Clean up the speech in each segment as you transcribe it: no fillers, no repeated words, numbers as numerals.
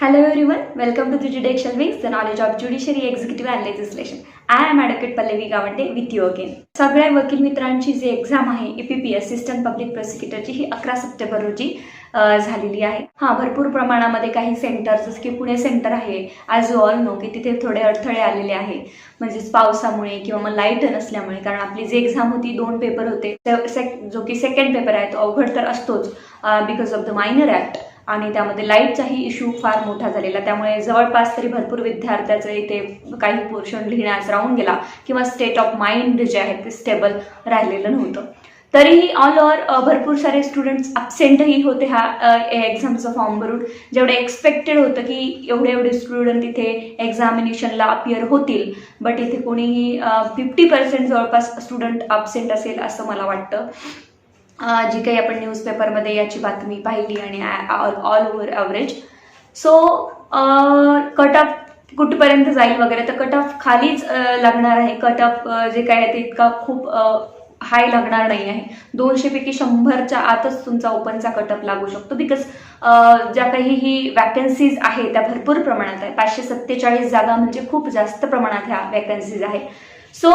Hello everyone, welcome to the Judicial Wings, the knowledge of judiciary, executive and legislation. I am Advocate Pallavi Gawande with you again. सगळ्या वकील मित्रांची जी exam आहे EPP assistant public प्रोसिक्युटरची ही 11 September रोजी झालेली आहे. भरपूर प्रमाणामध्ये काही सेंटर जसं की पुणे सेंटर आहे, ॲज यू ऑल नो की तिथे थोडे अडथळे आलेले आहे, म्हणजेच पावसामुळे किंवा मग लाईट नसल्यामुळे. कारण आपली जी एक्झाम होती 2 पेपर होते, जो की सेकंड पेपर आहे तो अवघड तर असतोच because of the minor act, आणि त्यामध्ये लाईटचाही इश्यू फार मोठा झालेला. त्यामुळे जवळपास तरी भरपूर विद्यार्थ्याचं इथे काही पोर्शन लिहिण्यास राहून गेला किंवा स्टेट ऑफ माइंड जे आहे ते स्टेबल राहिलेलं नव्हतं. तरीही ऑल ओव्हर भरपूर सारे स्टुडंट्स ॲब्सेंटही होते ह्या एक्झामचं फॉर्म भरून. जेवढे एक्सपेक्टेड होतं की एवढे स्टुडंट इथे एक्झामिनेशनला अपियर होतील, बट इथे कोणीही 50% जवळपास स्टुडंट ॲब्सेंट असेल असं मला वाटतं. जी काही आपण न्यूजपेपरमध्ये याची बातमी पाहिली आणि all over average. So cut off कुठपर्यंत जाईल वगैरे, तर कट ऑफ खालीच लागणार आहे. कट ऑफ जे काय आहे ते इतका खूप हाय लागणार नाही आहे. 200 पैकी 100च्या आतच तुमचा ओपनचा कट ऑफ लागू शकतो, बिकॉज ज्या काही ही वॅकन्सीज आहे त्या भरपूर प्रमाणात आहे. 547 जागा म्हणजे खूप जास्त प्रमाणात ह्या वॅकन्सीज आहे. सो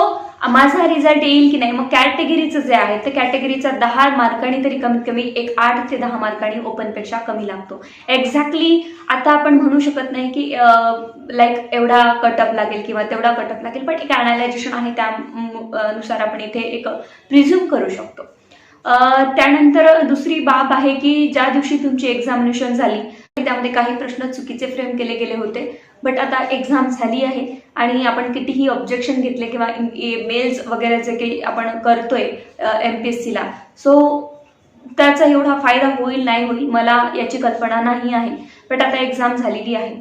माझा रिझल्ट येईल की नाही, मग कॅटेगरीचं जे आहे ते कॅटेगरीचा 10 मार्कांनी तरी कमीत कमी एक 8 ते 10 मार्कांनी ओपनपेक्षा कमी लागतो. एक्झॅक्टली आता आपण म्हणू शकत नाही की लाईक एवढा कटअप लागेल किंवा तेवढा कटअप लागेल, बट एक अनालायझेशन आहे त्यानुसार आपण इथे एक प्रिझ्युम करू शकतो. त्यानंतर दुसरी बाब आहे की ज्या दिवशी तुमची एक्झामिनेशन झाली त्यामध्ये काही प्रश्न चुकीचे फ्रेम केले गेले होते, बट आता एक्झाम झाली आहे आणि आपण कितीही ऑब्जेक्शन घेतले किंवा मेल्स वगैरे जे काही आपण करतोय MPSCला, सो त्याचा एवढा फायदा होईल नाही होईल मला याची कल्पना नाही आहे. बट आता एक्झाम झालेली आहे.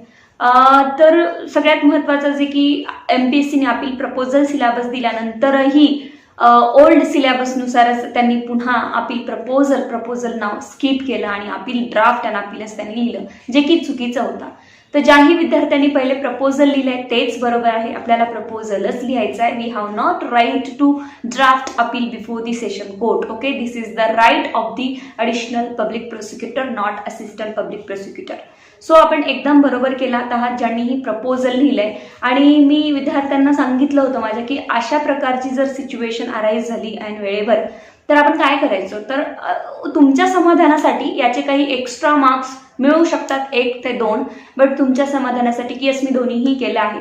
तर सगळ्यात महत्त्वाचं जे की MPSCने अपील प्रपोजल सिलेबस दिल्यानंतरही ओल्ड सिलेबसनुसारच त्यांनी पुन्हा अपील प्रपोजल नाव स्किप केलं आणि अपील ड्राफ्ट आणि अपीलच त्यांनी लिहिलं, जे की चुकीचं होतं. तर ज्याही विद्यार्थ्यांनी पहिले प्रपोजल लिहिलंय तेच बरोबर आहे. आपल्याला प्रपोजलच लिहायचं आहे. We have not right to draft appeal before the session court. Okay, this is the right of the additional public prosecutor, not assistant public prosecutor. So आपण एकदम बरोबर केला आहात ज्यांनीही प्रपोजल लिहिलंय. आणि मी विद्यार्थ्यांना सांगितलं होतं माझ्या की अशा प्रकारची जर सिच्युएशन अराईज झाली आणि वेळेवर, तर आपण काय करायचं, तर तुमच्या समाधानासाठी याचे काही एक्स्ट्रा मार्क्स मिळू शकतात 1 ते 2, बट तुमच्या समाधानासाठी की मी दोन्हीही केलं आहे.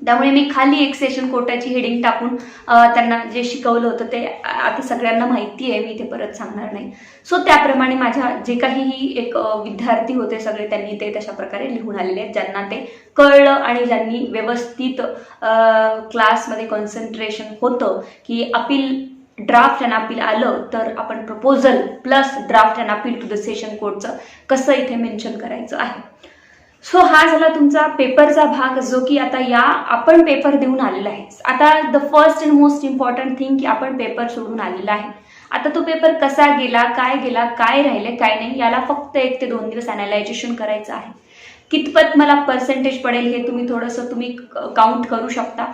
त्यामुळे मी खाली एक सेशन कोर्टाची हेडिंग टाकून त्यांना जे शिकवलं होतं ते आता सगळ्यांना माहिती आहे, मी इथे परत सांगणार नाही. सो त्याप्रमाणे माझ्या जे काहीही एक विद्यार्थी होते सगळे त्यांनी ते तशा प्रकारे लिहून आलेले आहेत, ज्यांना ते कळलं आणि ज्यांनी व्यवस्थित क्लासमध्ये कॉन्सन्ट्रेशन होतं की अपील ड्राफ्ट अँड अपील आलं तर आपण proposal plus draft and appeal to the session कोर्टचं कसं इथे मेन्शन करायचं आहे. सो हा झाला तुमचा पेपरचा भाग, जो की आता आपण पेपर देऊन आलेला आहे. आता the first and most important thing की आपण पेपर सोडून आलेला आहे. आता तो पेपर कसा गेला, काय राहिले काय नाही, याला फक्त 1 ते 2 दिवस अनालायझेशन करायचं आहे. कितपत मला पर्सेंटेज पडेल हे तुम्ही काउंट करू शकता,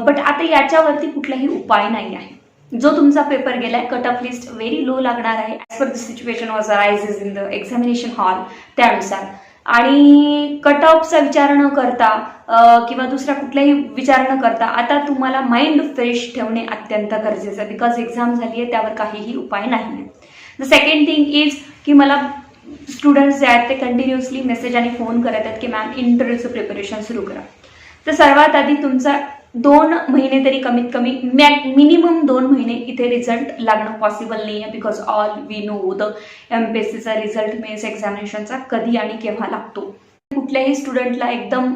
बट आता याच्यावरती कुठलाही उपाय नाही आहे. जो तुमचा पेपर गेलाय, cut off list very low लागणार आहे as per the situation was arises in the examination hall त्यानुसार. आणि कट ऑफचा विचार न करता किंवा दुसरा कुठलाही विचार न करता आता तुम्हाला माइंड फ्रेश ठेवणे अत्यंत गरजेचं आहे, बिकॉज एक्झाम झाली आहे, त्यावर काहीही उपाय नाही आहे. द सेकंड थिंग इज की मला स्टुडंट्स जे आहेत ते कंटिन्युअसली मेसेज आणि फोन करत आहेत की मॅम इंटरव्ह्यूचं प्रिपरेशन सुरू करा. तर सर्वात आधी तुमचा 2 महिने तरी कमीत कमी मिनिमम 2 महिने इथे रिझल्ट लागणं पॉसिबल नाही आहे, because all we know the MPSCचा रिझल्ट मेन्स एक्झामिनेशनचा कधी आणि केव्हा लागतो. कुठल्याही स्टुडंटला एकदम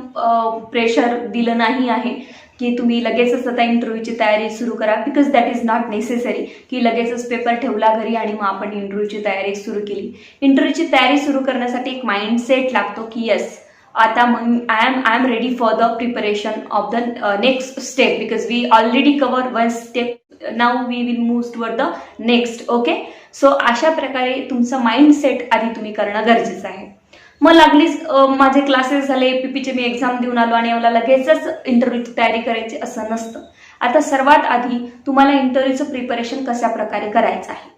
प्रेशर दिलं नाही आहे की तुम्ही लगेचच आता इंटरव्ह्यूची तयारी सुरू करा, because that is not necessary की लगेचच पेपर ठेवला घरी आणि मग आपण इंटरव्ह्यूची तयारी सुरू केली. इंटरव्ह्यूची तयारी सुरू करण्यासाठी एक माइंडसेट लागतो की येस आता मग I am ready for the preparation of the next step, because we already cover 1 step, now we will move toward the next. Okay, so अशा प्रकारे तुमचं माइंडसेट आधी तुम्ही करणं गरजेचं आहे. मग लागलीच माझे क्लासेस झाले, PPचे मी एक्झाम देऊन आलो आणि मला लगेचच इंटरव्ह्यूची तयारी करायची असं नसतं. आता सर्वात आधी तुम्हाला इंटरव्ह्यूचं प्रिपरेशन कशा प्रकारे करायचं आहे.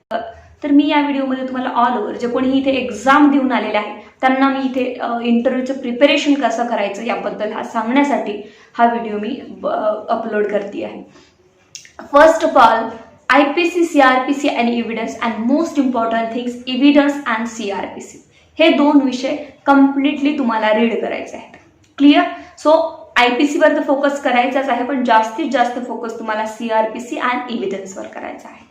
तर मी या व्हिडिओमध्ये तुम्हाला ऑल ओव्हर जे कोणी इथे एक्झाम देऊन आलेले आहे त्यांना मी इथे इंटरव्ह्यूचं प्रिपरेशन कसं करायचं याबद्दल सांगण्यासाठी हा व्हिडिओ मी अपलोड करते आहे. First of all, IPC, CRPC and evidence, and most important things evidence and CRPC हे दोन विषय कम्प्लिटली तुम्हाला रीड करायचे आहेत. क्लिअर? सो IPC वर तर फोकस करायचाच आहे, पण जास्तीत जास्त फोकस तुम्हाला CRPC अँड एव्हिडन्स वर करायचा आहे.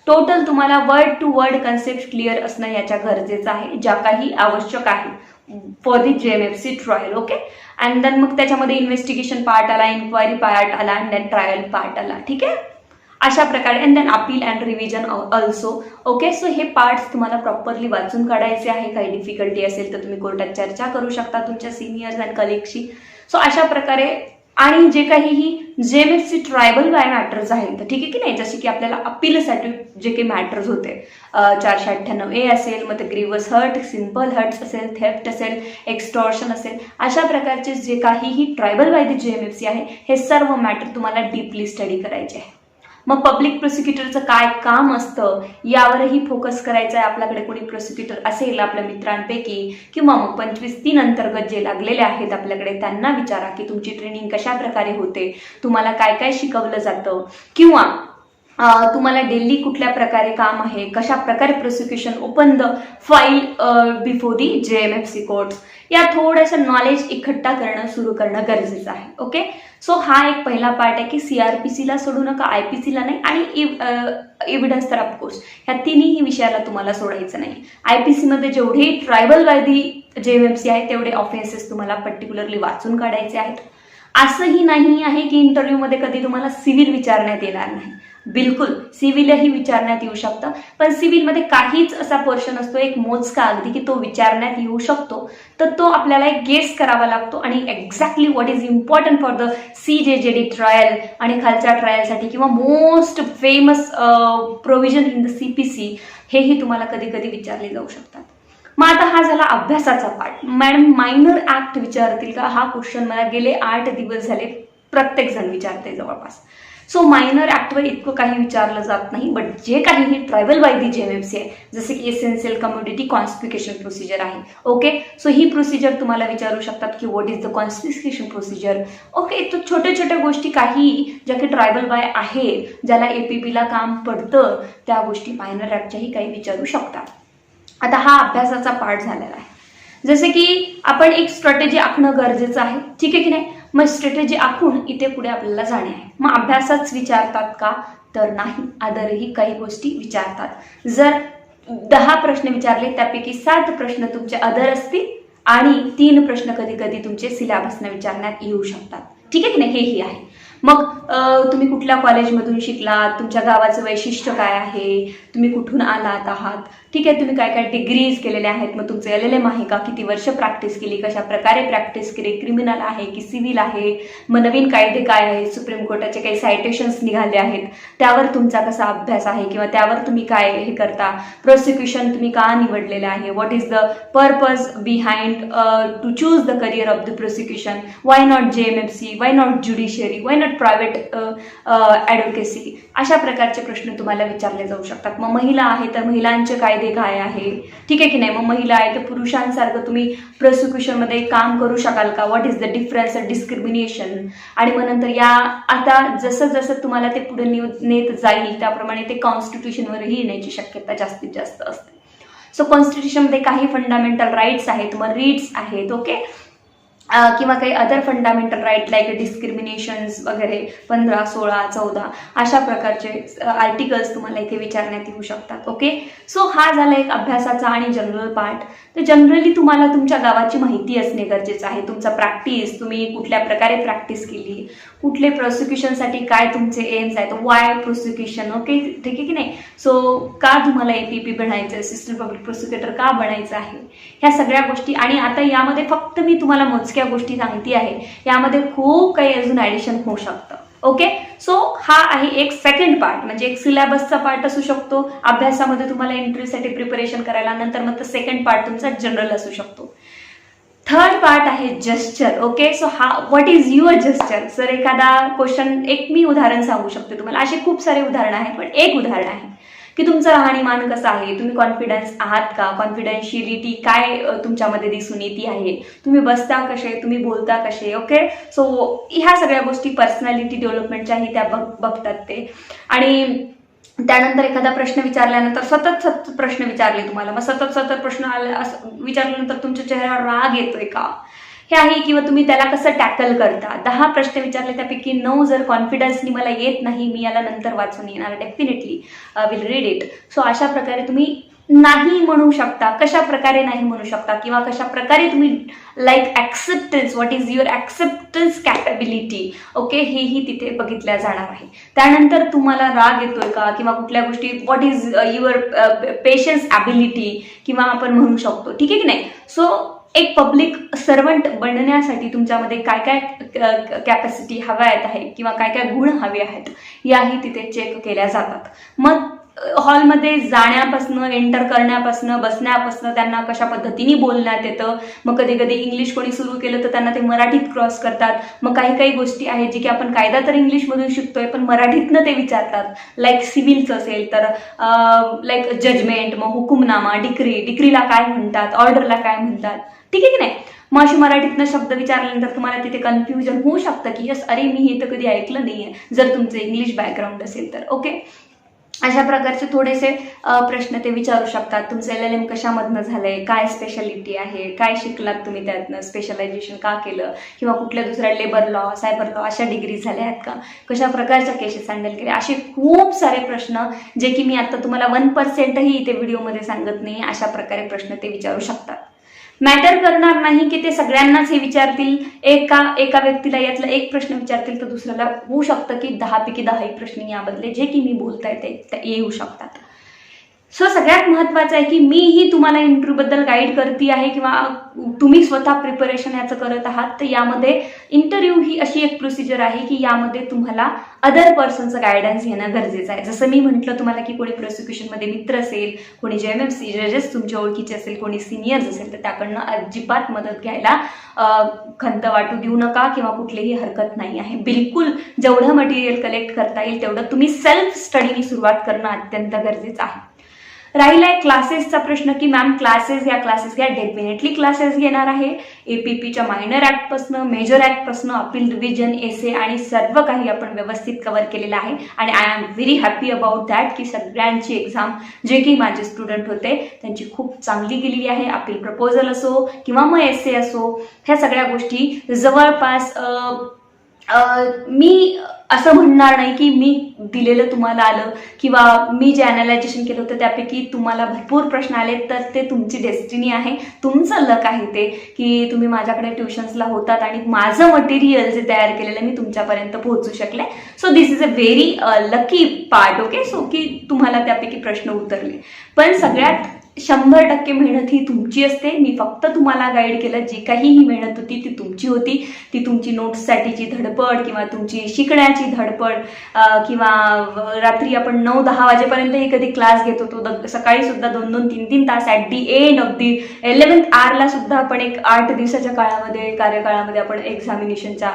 टोटल तुम्हाला word to word concept clear असणं याच्या गरजेचं आहे, ज्या काही आवश्यक आहे for the JMFC trial. Okay, and then मग त्याच्यामध्ये इन्व्हेस्टिगेशन पार्ट आला, इन्क्वायरी पार्ट आला, अँड देन ट्रायल पार्ट आला. ठीक आहे, अशा प्रकारे. And then appeal and revision also. Okay, so हे पार्ट्स तुम्हाला प्रॉपरली वाचून काढायचे आहे. काही डिफिकल्टी असेल तर तुम्ही कोर्टात चर्चा करू शकता तुमच्या सिनियर्स अँड कलिगशी. सो अशा प्रकारे, आणि जे काहीही JMFC ट्रायबल बाय मॅटर्स आहेत, ठीक आहे की नाही, जसे की आपल्याला अपीलसाठी जे काही मॅटर्स होते 498A असेल, मग ते ग्रीवस हर्ट, सिम्पल हर्ट्स असेल, थेफ्ट असेल, एक्स्टॉर्शन असेल, अशा प्रकारचे जे काहीही ट्रायबल बाय द JMFC आहे हे सर्व मॅटर तुम्हाला डीपली स्टडी करायचे आहे. मग पब्लिक प्रोसिक्युटरचं काय काम असतं यावरही फोकस करायचं आहे. आपल्याकडे कोणी प्रोसिक्युटर असेल आपल्या मित्रांपैकी, किंवा मग 25(3) अंतर्गत जे लागलेले आहेत आपल्याकडे, त्यांना विचारा की तुमची ट्रेनिंग कशा प्रकारे होते, तुम्हाला काय काय शिकवलं जातं, किंवा तुम्हाला डेली कुठल्या प्रकारे काम आहे, कशा प्रकारे prosecution open the file before the JMFC courts, या थोडंसं नॉलेज इकट्ठा करणं सुरू करणं गरजेचं आहे. ओके, सो हा एक पहिला पार्ट आहे की CRPC ला सोडू नका, IPC ला नाही, आणि एव्हिडन्स तर ऑफकोर्स ह्या तिन्ही विषयाला तुम्हाला सोडायचं नाही. IPC मध्ये जेवढे ट्रायबल बाय दी JMFC आहे तेवढे ऑफेन्सेस तुम्हाला पर्टिक्युलरली वाचून काढायचे आहेत. असंही नाही आहे की इंटरव्ह्यूमध्ये कधी तुम्हाला सिव्हिल विचारण्यात येणार नाही. बिलकुल सिव्हिलही विचारण्यात येऊ शकतं, पण सिव्हिलमध्ये काहीच असा पोर्शन असतो एक मोजका अगदी की तो विचारण्यात येऊ शकतो, तर तो आपल्याला एक गेस करावा लागतो. आणि exactly what is important for the CJJD trial आणि खालच्या ट्रायलसाठी, किंवा most famous provision in the CPC, हेही तुम्हाला कधी कधी विचारले जाऊ शकतात. मग आता हा झाला अभ्यासाचा पार्ट. मॅडम मायनर ऍक्ट विचारतील का? हा क्वेश्चन मला गेले 8 दिवस झाले प्रत्येक जण विचारते जवळपास. सो मायनर ऍक्टवर इतकं काही विचारलं जात नाही, बट जे काही ट्रायबल बाय दी JMFC आहे, जसे की एसेन्शियल कम्युनिटी कॉन्स्पिकेशन प्रोसिजर आहे. ओके, सो ही प्रोसिजर तुम्हाला विचारू शकतात की what is the confiscation procedure. Okay, तो छोट्या छोट्या गोष्टी काही ज्या की ट्रायबल बाय आहे, ज्याला APP ला काम पडतं, त्या गोष्टी मायनर ऍक्टच्याही काही विचारू शकतात. आता हा अभ्यासाचा पार्ट झालेला आहे. जसे की आपण एक स्ट्रॅटेजी आखणं गरजेचं आहे, ठीक आहे की नाही. मग स्ट्रॅटेजी आखून इथे पुढे आपल्याला जाणे आहे. मग अभ्यासच विचारतात का? तर नाही, अदरही काही गोष्टी विचारतात. जर 10 प्रश्न विचारले त्यापैकी 7 प्रश्न तुमचे अदर असतील, आणि 3 प्रश्न कधी कधी तुमचे सिलेबसने विचारण्यात येऊ शकतात. ठीक आहे की नाही, हेही आहे. मग तुम्ही कुठल्या कॉलेजमधून शिकलात, तुमच्या गावाचं वैशिष्ट्य काय आहे, तुम्ही कुठून आलात आहात, ठीक आहे, तुम्ही काय काय डिग्रीज केलेल्या आहेत, मग तुमचं LLM आहे का, किती वर्ष प्रॅक्टिस केली, कशा प्रकारे प्रॅक्टिस केली, क्रिमिनल आहे की सिव्हिल आहे, मग नवीन कायदे काय आहेत, सुप्रीम कोर्टाचे काही सायटेशन्स निघाले आहेत, त्यावर तुमचा कसा अभ्यास आहे, किंवा त्यावर तुम्ही काय हे करता, प्रोसिक्युशन तुम्ही का निवडलेलं आहे, what is the purpose behind to choose the career of the prosecution, why not JMFC, why not judiciary, why not private advocacy, अशा प्रकारचे प्रश्न तुम्हाला विचारले जाऊ शकतात. मग महिला आहे तर महिलांचे कायदे काय आहे, ठीक आहे की नाही. मग महिला आहे तर पुरुषांसारखं तुम्ही प्रोसिक्युशनमध्ये काम करू शकाल का, what is the difference discrimination. आणि मग नंतर या आता जसं जसं तुम्हाला ते पुढे नेत जाईल त्याप्रमाणे ते कॉन्स्टिट्यूशनवरही येण्याची शक्यता जास्तीत जास्त असते. सो कॉन्स्टिट्यूशनमध्ये काही फंडामेंटल राईट्स आहेत, मग रीड्स आहेत, ओके, किंवा काही other fundamental right like discriminations वगैरे 15, 16, 14 अशा प्रकारचे आर्टिकल्स तुम्हाला इथे विचारण्यात येऊ शकतात. ओके, सो हा झाला एक अभ्यासाचा आणि जनरल पार्ट. तर जनरली तुम्हाला तुमच्या गावाची माहिती असणे गरजेचं आहे, तुमचा प्रॅक्टिस, तुम्ही कुठल्या प्रकारे प्रॅक्टिस केली, कुठले प्रोसिक्युशनसाठी काय तुमचे एम्स आहेत, वाय प्रोसिक्युशन, ओके, ठीक आहे की नाही. सो का तुम्हाला APP बनायचं, असिस्टंट पब्लिक प्रोसिक्युटर का बनायचं आहे, ह्या सगळ्या गोष्टी. आणि आता यामध्ये फक्त मी तुम्हाला मोजक्या गोष्टी सांगते आहे, यामध्ये खूप काही अजून ॲडिशन होऊ शकतं. ओके, सो हा आहे एक सेकंड पार्ट, म्हणजे एक सिलेबसचा पार्ट असू शकतो अभ्यासामध्ये तुम्हाला इंटरव्ह्यूसाठी प्रिपरेशन करायला. नंतर मग सेकंड पार्ट तुमचा जनरल असू शकतो. थर्ड पार्ट आहे जेस्चर. ओके, सो हा what is your gesture. Sir एखादा क्वेश्चन, एक मी उदाहरण सांगू शकते तुम्हाला, असे खूप सारे उदाहरण आहेत, पण एक उदाहरण आहे की तुमचं राहणीमान कसं आहे, तुम्ही कॉन्फिडन्स आहात का, कॉन्फिडेन्शियलिटी काय तुमच्यामध्ये दिसून येते आहे, तुम्ही बसता कसे, तुम्ही बोलता कसे. ओके, सो ह्या सगळ्या गोष्टी पर्सनॅलिटी डेव्हलपमेंटच्याही त्या बघतात ते. आणि त्यानंतर एखादा प्रश्न विचारल्यानंतर सतत प्रश्न विचारले तुम्हाला, मग सतत प्रश्न विचारल्यानंतर तुमच्या चेहऱ्यावर राग येतोय का हे आहे, किंवा तुम्ही त्याला कसं टॅकल करता. 10 प्रश्न विचारले त्यापैकी 9 जर कॉन्फिडन्सनी मला येत नाही, मी याला नंतर वाचून येणार, definitely will read it. So अशा प्रकारे तुम्ही नाही म्हणू शकता, कशा प्रकारे नाही म्हणू शकता, किंवा कशा प्रकारे तुम्ही like acceptance, what is your acceptance capability. Okay, हेही तिथे बघितल्या जाणार आहे. त्यानंतर तुम्हाला राग येतोय का, किंवा कुठल्या गोष्टी, what is your patience ability, किंवा आपण म्हणू शकतो, ठीक आहे की नाही. सो एक पब्लिक सर्वंट बनण्यासाठी तुमच्यामध्ये काय काय कॅपॅसिटी हव्या आहेत किंवा काय काय गुण हवे आहेत याही तिथे चेक केल्या जातात. मग हॉलमध्ये जाण्यापासनं, एंटर करण्यापासनं, बसण्यापासनं त्यांना कशा पद्धतीने बोलण्यात येतं. मग कधी कधी इंग्लिश कोणी सुरू केलं तर त्यांना ते मराठीत क्रॉस करतात. मग काही गोष्टी आहेत जी की आपण कायदा तर इंग्लिशमधून शिकतोय पण मराठीतनं ते विचारतात. लाईक सिव्हिलचं असेल तर लाईक जजमेंट, मग हुकुमनामा, डिक्रीला काय म्हणतात, ऑर्डरला काय म्हणतात, ठीक आहे की नाही. मग अशी मराठीतनं शब्द विचारल्यानंतर तुम्हाला तिथे कन्फ्युजन होऊ शकतं की यस, अरे मी हे तर कधी ऐकलं नाहीये, जर तुमचं इंग्लिश बॅकग्राऊंड असेल तर. ओके, अशा प्रकारचे थोडेसे प्रश्न ते विचारू शकतात. तुमचं LLM कशामधनं झालंय, काय स्पेशालिटी आहे, काय शिकलात तुम्ही त्यातनं, स्पेशलायझेशन का केलं, किंवा कुठल्या दुसऱ्या लेबर लॉ, सायबर लॉ अशा डिग्री झाल्या आहेत का, कशा प्रकारच्या केसेस हँडल केल्या, असे खूप सारे प्रश्न जे की मी आता तुम्हाला 1%ही इथे व्हिडिओमध्ये सांगत नाही. अशा प्रकारे प्रश्न ते विचारू शकतात. मॅटर करणार नाही की ते सगळ्यांनाच हे विचारतील, एका व्यक्तीला यातला एक प्रश्न विचारतील तर दुसऱ्याला होऊ शकतं की 10 पैकी 10 प्रश्न याबद्दले जे की मी बोलताय ते येऊ शकतात. सो सगळ्यात महत्त्वाचं आहे की मीही तुम्हाला इंटरव्ह्यूबद्दल गाईड करते आहे किंवा तुम्ही स्वतः प्रिपरेशन याचं करत आहात, तर यामध्ये इंटरव्ह्यू ही अशी एक प्रोसिजर आहे की यामध्ये तुम्हाला अदर पर्सनचं गायडन्स घेणं गरजेचं आहे. जसं मी म्हटलं तुम्हाला की कोणी प्रोसिक्युशनमध्ये मित्र असेल, कोणी JMFC जजेस तुमच्या ओळखीचे असेल, कोणी सिनियर्स असेल तर त्याकडनं अजिबात मदत घ्यायला खंत वाटू देऊ नका किंवा कुठलीही हरकत नाही आहे. बिलकुल जेवढं मटेरियल कलेक्ट करता येईल तेवढं तुम्ही सेल्फ स्टडीनी सुरुवात करणं अत्यंत गरजेचं आहे. राहिलाय क्लासेसचा प्रश्न की मॅम क्लासेस घ्या, डेफिनेटली क्लासेस घेणार आहे. APPच्या मायनर ऍक्टपासनं, मेजर ऍक्टपासनं, अपील, रिव्हिजन, एसे आणि सर्व काही आपण व्यवस्थित कव्हर केलेलं आहे. आणि I am very happy about that की सगळ्यांची एक्झाम जे की माझे स्टुडंट होते त्यांची खूप चांगली गेलेली आहे. अपील प्रपोजल असो किंवा मग एसे असो, ह्या सगळ्या गोष्टी जवळपास मी असं म्हणणार नाही की मी दिलेलं तुम्हाला आलं किंवा मी जे अॅनालायझेशन केलं होतं त्यापैकी तुम्हाला भरपूर प्रश्न आले, तर ते तुमची डेस्टिनी आहे, तुमचं लक आहे ते की तुम्ही माझ्याकडे ट्युशन्सला होतात आणि माझं मटेरियल जे तयार केलेलं मी तुमच्यापर्यंत पोहोचू शकले. So this is a very lucky part. Okay, so की तुम्हाला त्यापैकी प्रश्न उतरले. पण सगळ्यात 100% मेहनत ही तुमची असते. मी फक्त तुम्हाला गाईड केलं, जी काही ही मेहनत होती ती तुमची होती. ती तुमची नोट्ससाठीची धडपड किंवा तुमची शिकण्याची धडपड किंवा रात्री आपण 9-10 वाजेपर्यंतही कधी क्लास घेत होतो, सकाळी सुद्धा 2-2, 3-3 तास. At the end of the 11th आवरला सुद्धा आपण एक 8 दिवसाच्या काळामध्ये, कार्यकाळामध्ये आपण एक्झामिनेशनच्या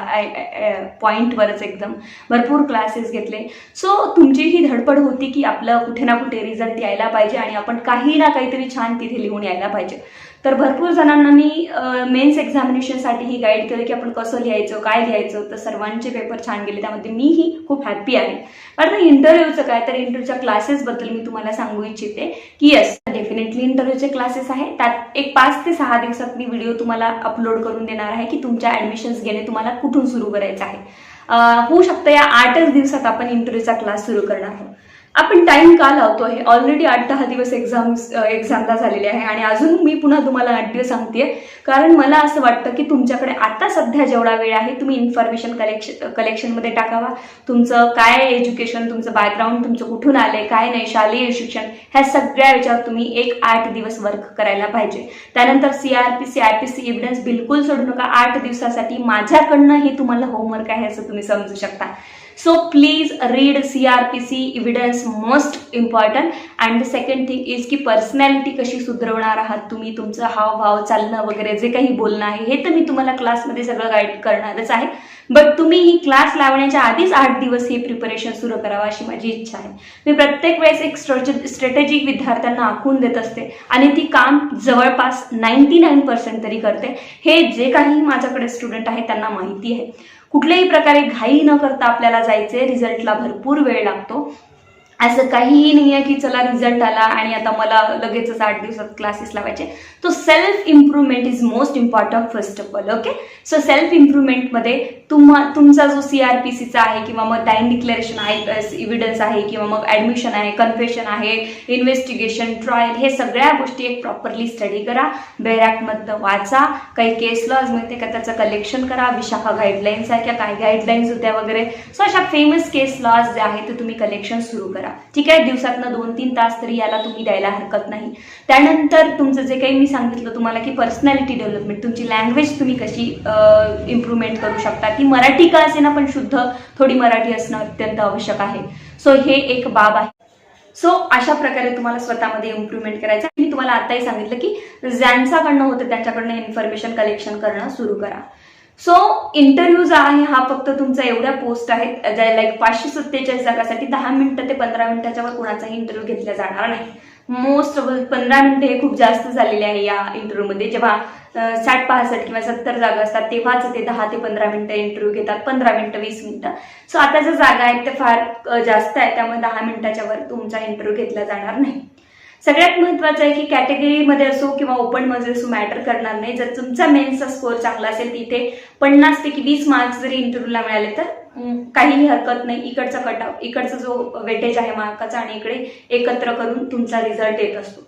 पॉईंटवरच एकदम भरपूर क्लासेस घेतले. सो तुमची ही धडपड होती की आपलं कुठे ना कुठे रिझल्ट यायला पाहिजे आणि आपण काही ना काहीतरी छान तिथे लिहून यायला पाहिजे. तर भरपूर जणांना मी मेन्स एक्झामिनेशनसाठी ही गाईड केलं की आपण कसं लिहायचं, काय लिहायचं. तर सर्वांचे पेपर छान गेले, त्यामध्ये मीही खूप हॅप्पी आहे. कारण इंटरव्ह्यूचं काय, तर इंटरव्ह्यूच्या क्लासेसबद्दल मी तुम्हाला सांगू इच्छिते की येस, डेफिनेटली इंटरव्ह्यूचे क्लासेस आहे. त्यात एक 5 ते 6 दिवसात मी व्हिडिओ तुम्हाला अपलोड करून देणार आहे की तुमच्या ॲडमिशन्स घेणे तुम्हाला कुठून सुरू करायचं आहे. होऊ शकतं या 8च दिवसात आपण इंटरव्ह्यूचा क्लास सुरू करणार आहोत. आपण टाइम का लावतो आहे, ऑलरेडी 8-10 दिवस एक्झामला झालेले आहे आणि अजून मी पुन्हा तुम्हाला 8 दिवस सांगते, कारण मला असं वाटतं की तुमच्याकडे आता सध्या जेवढा वेळ आहे तुम्ही इन्फॉर्मेशन कलेक्शनमध्ये टाकावा. तुमचं काय एज्युकेशन, तुमचं बॅकग्राऊंड, तुमचं कुठून आलंय, काय नाही, शालेय शिक्षण, ह्या सगळ्या याच्यावर तुम्ही एक 8 दिवस वर्क करायला पाहिजे. त्यानंतर CRPC, IPC एव्हिडन्स बिलकुल सोडू नका. 8 दिवसासाठी माझ्याकडनं हे तुम्हाला होमवर्क आहे असं तुम्ही समजू शकता. So please read CRPC evidence, most important. And the second thing is की पर्सनॅलिटी कशी सुधारवणार आहात तुम्ही, तुमचं हावभाव, चालणं वगैरे जे काही बोलणं आहे हे तर मी तुम्हाला क्लासमध्ये सगळं गाईड करणारच आहे. बट तुम्ही ही क्लास लावण्याच्या आधीच 8 दिवस हे प्रिपरेशन सुरू करावं अशी माझी इच्छा आहे. मी प्रत्येक वेळेस एक स्ट्रॅटेजिक विद्यार्थ्यांना आखून देत असते आणि ती काम जवळपास 99% तरी करते. हे जे काही माझ्याकडे स्टुडंट आहेत त्यांना माहिती आहे. कुठल्याही प्रकारे घाई न करता आपल्याला जायचे, रिझल्टला भरपूर वेळ लागतो. असं काहीही नाही आहे की चला रिझल्ट आला आणि आता मला लगेचच 8 दिवसात क्लासेस लावायचे. तो self improvement is most important first of all. Okay, so self इम्प्रूव्हमेंटमध्ये तुमचा जो CRPCचा आहे किंवा मग लाईन डिक्लेरेशन आहे, एव्हिडन्स आहे किंवा मग ॲडमिशन आहे, कन्फेशन आहे, इन्व्हेस्टिगेशन, ट्रायल, हे सगळ्या गोष्टी एक प्रॉपरली स्टडी करा. बेरॅकमधनं वाचा, काही केस लॉज मिळते का त्याचं कलेक्शन करा, विशाखा गाईडलाईन्स आहे, काय गाईडलाईन्स होत्या वगैरे. सो अशा फेमस केस लॉज जे आहे ते तुम्ही कलेक्शन सुरू करा. ठीक आहे, दिवसातनं 2-3 तास तरी याला तुम्ही द्यायला हरकत नाही. त्यानंतर तुमचं जे काही मी सांगितलं तुम्हाला की पर्सनॅलिटी डेव्हलपमेंट, तुमची लँग्वेज तुम्ही कशी इम्प्रूव्हमेंट करू शकता, ती मराठी का असेना पण शुद्ध थोडी मराठी असणं अत्यंत आवश्यक आहे. सो हे एक बाब आहे. सो अशा प्रकारे तुम्हाला स्वतःमध्ये इम्प्रूव्हमेंट करायचं. मी तुम्हाला आताही सांगितलं की ज्यांच्याकडनं होतं त्यांच्याकडनं इन्फॉर्मेशन कलेक्शन करणं सुरू करा. सो इंटरव्ह्यू जो आहे हा फक्त तुमचा एवढ्या पोस्ट आहेत लाईक 547 जागासाठी 10 मिनिटं ते 15 मिनिटाच्या वर कोणाचाही इंटरव्ह्यू घेतला जाणार नाही. मोस्ट 15 मिनिटं हे खूप जास्त झालेले आहे या इंटरव्ह्यूमध्ये. जेव्हा 60-65 किंवा 70 जागा असतात तेव्हाच ते 10 ते 15 मिनिटं इंटरव्ह्यू घेतात, 15 मिनिटं 20 मिनिटं. सो आता ज्या जागा आहेत त्या फार जास्त आहेत, त्यामुळे 10 मिनिटाच्या वर तुमचा इंटरव्ह्यू घेतला जाणार नाही. सगळ्यात महत्त्वाचं आहे की कॅटेगरीमध्ये असो किंवा ओपनमध्ये असो मॅटर करणार नाही. जर तुमचा मेन्सचा स्कोअर चांगला असेल तिथे 50 पैकी 20 मार्क्स जरी इंटरव्ह्यूला मिळाले तर काहीही हरकत नाही. इकडचा कटऑफ, इकडचा जो वेटेज आहे मार्काचा आणि इकडे एकत्र करून तुमचा रिझल्ट येत असतो.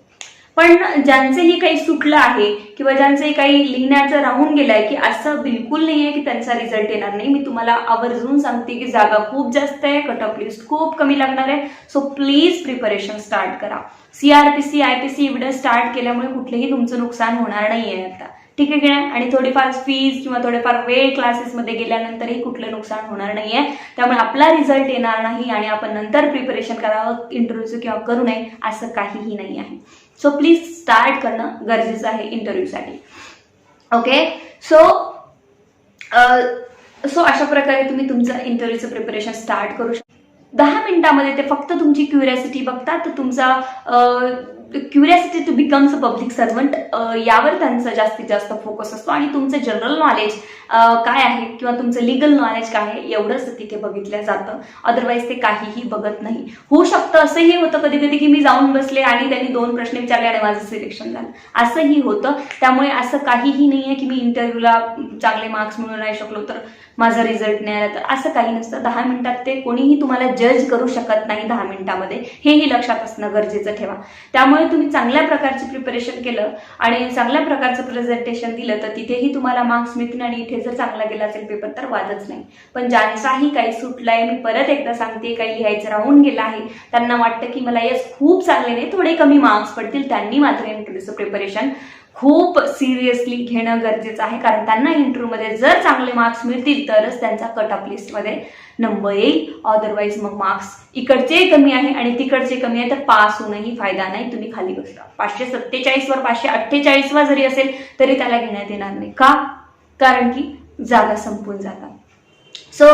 पण ज्यांचंही काही सुटलं आहे किंवा ज्यांचंही काही लिहिण्याचं राहून गेलं आहे की असं बिलकुल नाही आहे की त्यांचा रिझल्ट येणार नाही. मी तुम्हाला आवर्जून सांगते की जागा खूप जास्त आहे, कट ऑफ लिस्ट खूप कमी लागणार आहे. सो प्लीज प्रिपरेशन स्टार्ट करा. CRPC IPC एव्हिडन्स स्टार्ट केल्यामुळे कुठलेही तुमचं नुकसान होणार नाही आहे आता. ठीक आहे की नाही? आणि थोडीफार फीज किंवा थोडेफार वेळ क्लासेसमध्ये गेल्यानंतरही कुठलं नुकसान होणार नाही आहे. त्यामुळे आपला रिझल्ट येणार नाही आणि आपण नंतर प्रिपरेशन करावं इंटरव्ह्यूचं किंवा करू नये असं काहीही नाही आहे. सो प्लीज स्टार्ट करणं गरजेचं आहे इंटरव्ह्यूसाठी. ओके, सो अशा प्रकारे तुम्ही तुमचं इंटरव्ह्यूचं प्रिपरेशन स्टार्ट करू शकता. 10 मिनिटामध्ये ते फक्त तुमची क्युरियासिटी बघतात, तर तुमचा curiosity to becomes a public servant यावर त्यांचा जास्तीत जास्त फोकस असतो आणि तुमचं जनरल नॉलेज काय आहे किंवा तुमचं लिगल नॉलेज काय आहे एवढंच तिथे बघितलं जातं. अदरवाईज ते काहीही बघत नाही. होऊ शकतं असंही होतं कधी कधी की मी जाऊन बसले आणि त्यांनी 2 प्रश्न विचारले आणि माझं सिलेक्शन झालं, असंही होतं. त्यामुळे असं काहीही नाही आहे की मी इंटरव्ह्यूला चांगले मार्क्स मिळवू नाही शकलो तर माझा रिझल्ट नाही आला, तर असं काही नसतं. 10 मिनिटात ते कोणीही तुम्हाला जज करू शकत नाही 10 मिनिटामध्ये, हेही लक्षात असणं गरजेचं ठेवा. त्यामुळे तुम्ही चांगल्या प्रकारचे प्रिपरेशन केलं आणि चांगल्या प्रकारचं प्रेझेंटेशन दिलं तर तिथेही तुम्हाला मार्क्स मिळतील आणि इथे जर चांगला गेला असेल पेपर तर वादच नाही. पण ज्यांचाही काही सुटलाय, मी परत एकदा सांगते, काही लिहायचं राहून गेलं आहे, त्यांना वाटतं की मला यस खूप चांगले नाही, थोडे कमी मार्क्स पडतील, त्यांनी मात्र इंटरव्ह्यूचं प्रिपरेशन खूप सिरियसली घेणं गरजेचं आहे. कारण त्यांना इंटरव्ह्यूमध्ये जर चांगले मार्क्स मिळतील तरच त्यांचा कट ऑफ लिस्टमध्ये नंबर येईल. अदरवाईज मग मार्क्स इकडचे कमी आहे आणि तिकडचे कमी आहे तर पास होऊनही फायदा नाही. तुम्ही खाली बसता. 547 वर 548 वर जरी असेल तरी त्याला घेण्यात येणार नाही. का? कारण की जागा संपून जातात. सो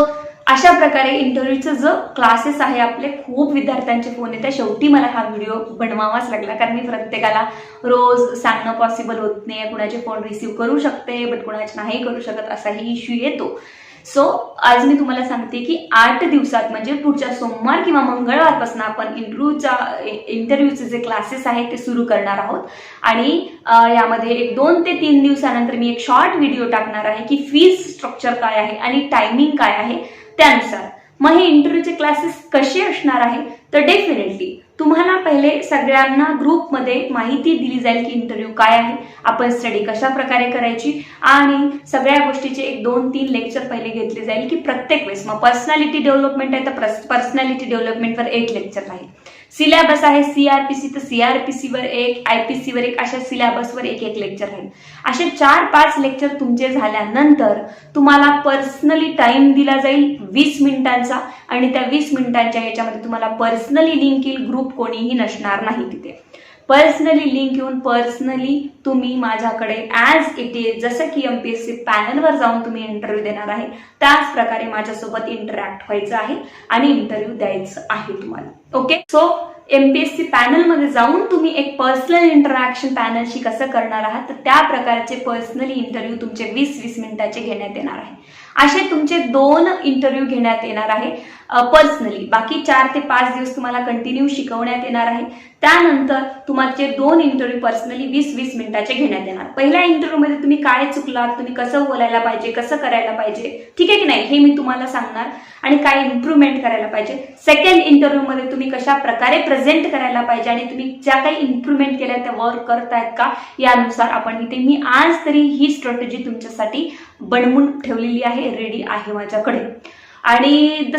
अशा प्रकारे इंटरव्ह्यूचं जो क्लासेस आहे आपले, खूप विद्यार्थ्यांचे फोन येतात. शेवटी मला हा व्हिडिओ बनवावाच लागला कारण मी प्रत्येकाला रोज सांगणं पॉसिबल होत नाही. कुणाचे फोन रिसीव्ह करू शकते बट कुणाचे नाही करू शकत, असाही इश्यू येतो. सो आज मी तुम्हाला सांगते की 8 दिवसात म्हणजे पुढच्या सोमवार किंवा मंगळवारपासून आपण इंटरव्ह्यूचे जे क्लासेस आहेत ते सुरू करणार आहोत. आणि यामध्ये 2 ते 3 दिवसानंतर मी एक शॉर्ट व्हिडिओ टाकणार आहे की फीज स्ट्रक्चर काय आहे आणि टायमिंग काय आहे त्यानुसार. मग हे इंटरव्ह्यूचे क्लासेस कसे असणार आहे तर डेफिनेटली तुम्हाला पहिले सगळ्यांना ग्रुपमध्ये माहिती दिली जाईल की इंटरव्ह्यू काय आहे, आपण स्टडी कशा प्रकारे करायची आणि सगळ्या गोष्टीचे 1-2-3 लेक्चर पहिले घेतले जाईल की प्रत्येक वेळेस. मग पर्सनॅलिटी डेव्हलपमेंट आहे तर पर्सनॅलिटी डेव्हलपमेंटवर 1 लेक्चर राहील. सिलेबस आहे CRPC, तर CRPC वर एक, IPC वर एक, अशा सिलेबसवर एक एक लेक्चर राहील. असे 4-5 लेक्चर तुमचे झाल्यानंतर तुम्हाला पर्सनली टाइम दिला जाईल 20 मिनिटांचा, आणि त्या 20 मिनिटांच्या ह्याच्यामध्ये तुम्हाला पर्सनली लिंक येईल. ग्रुप कोणीही नसणार नाही तिथे. पर्सनली लिंक येऊन पर्सनली तुम्ही माझ्याकडे ॲज इट इज, जसं की MPSC पॅनलवर जाऊन तुम्ही इंटरव्ह्यू देणार आहे त्याच प्रकारे माझ्यासोबत इंटरॅक्ट व्हायचं आहे आणि इंटरव्ह्यू द्यायचं आहे तुम्हाला. ओके, सो MPSC पॅनलमध्ये जाऊन तुम्ही एक पर्सनल इंटरॅक्शन पॅनलशी कसं करणार आहात, तर त्या प्रकारचे पर्सनली इंटरव्ह्यू तुमचे 20-20 मिनिटाचे घेण्यात येणार आहे. असे तुमचे 2 इंटरव्ह्यू घेण्यात येणार आहे पर्सनली. बाकी 4 ते 5 दिवस तुम्हाला कंटिन्यू शिकवण्यात येणार आहे. त्यानंतर तुमचे 2 इंटरव्ह्यू पर्सनली 20-20 मिनिटाचे घेण्यात येणार. पहिल्या इंटरव्ह्यू मध्ये तुम्ही काय चुकलात, तुम्ही कसं बोलायला पाहिजे, कसं करायला पाहिजे, ठीक आहे की नाही, हे मी तुम्हाला सांगणार आणि काय इम्प्रूव्हमेंट करायला पाहिजे. सेकंड इंटरव्ह्यू मध्ये तुम्ही कशा प्रकारे प्रेझेंट करायला पाहिजे आणि तुम्ही ज्या काही इम्प्रूव्हमेंट केल्या त्या वर्क करतायत का, यानुसार आपण इथे मी आज तरी ही स्ट्रॅटेजी तुमच्यासाठी बनवून ठेवलेली आहे, रेडी आहे माझ्याकडे. आणि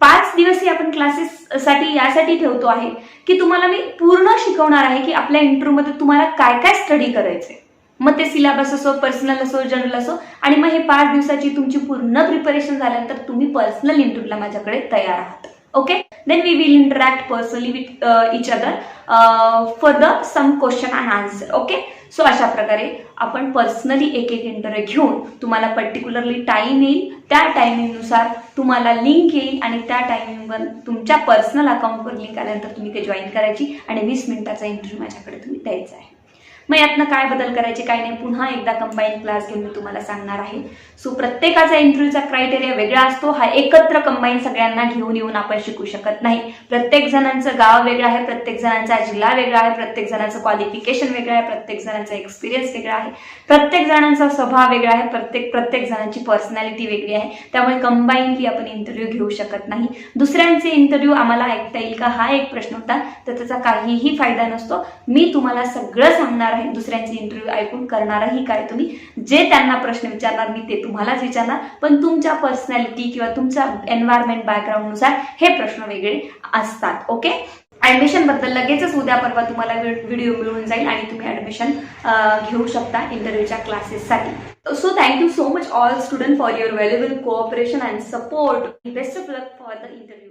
5 दिवस आपण क्लासेस साठी यासाठी ठेवतो आहे की तुम्हाला मी पूर्ण शिकवणार आहे की आपल्या इंटरव्ह्यू मध्ये तुम्हाला काय काय स्टडी करायचंय. मग ते सिलेबस असो, पर्सनल असो, जनरल असो, आणि मग हे 5 दिवसाची तुमची पूर्ण प्रिपरेशन झाल्यानंतर तुम्ही पर्सनल इंटरव्ह्यूला माझ्याकडे तयार आहात. Okay, then we will interact personally with each other for the some question and answer. Okay, so अशा प्रकारे आपण पर्सनली एक एक इंटरव्ह्यू घेऊन तुम्हाला पर्टिक्युलरली टाइम येईल, त्या टायमिंगनुसार तुम्हाला लिंक येईल आणि त्या टायमिंगवर तुमच्या पर्सनल अकाउंटवर लिंक आल्यानंतर तुम्ही ते जॉईन करायची आणि 20 मिनिटाचा इंटरव्ह्यू माझ्याकडे तुम्ही द्यायचा आहे. मग यातनं काय बदल करायचे काय नाही पुन्हा एकदा कंबाईन क्लास घेऊन मी तुम्हाला सांगणार आहे. सो प्रत्येकाचा इंटरव्ह्यूचा क्रायटेरिया वेगळा असतो. हा एकत्र कंबाईन सगळ्यांना घेऊन येऊन आपण शिकू शकत नाही. प्रत्येक जणांचं गाव वेगळं आहे, प्रत्येक जणांचा जिल्हा वेगळा आहे, प्रत्येक जणांचं क्वालिफिकेशन वेगळं आहे, प्रत्येक जणांचा एक्सपिरियन्स वेगळा आहे, प्रत्येक जणांचा स्वभाव वेगळा आहे, प्रत्येक जणांची पर्सनॅलिटी वेगळी आहे. त्यामुळे कंबाईनली आपण इंटरव्ह्यू घेऊ शकत नाही. दुसऱ्यांचे इंटरव्ह्यू आम्हाला ऐकता येईल का, हा एक प्रश्न होता, तर त्याचा काहीही फायदा नसतो. मी तुम्हाला सगळं सांगणार, दुसऱ्यांचे इंटरव्ह्यू ऐकून करणारही काय, तुम्ही जे त्यांना प्रश्न विचारणार मी ते तुम्हालाच विचारणार, पण तुमच्या पर्सनॅलिटी किंवा तुमच्या एन्व्हायरमेंट बॅकग्राऊंडनुसार हे प्रश्न वेगळे असतात. ओके, ऍडमिशन बद्दल लगेचच उद्या परवा तुम्हाला व्हिडिओ मिळून जाईल आणि तुम्ही ऍडमिशन घेऊ शकता इंटरव्ह्यूच्या क्लासेससाठी. So thank you so much all student for your valuable cooperation and support. Best of luck for the interview.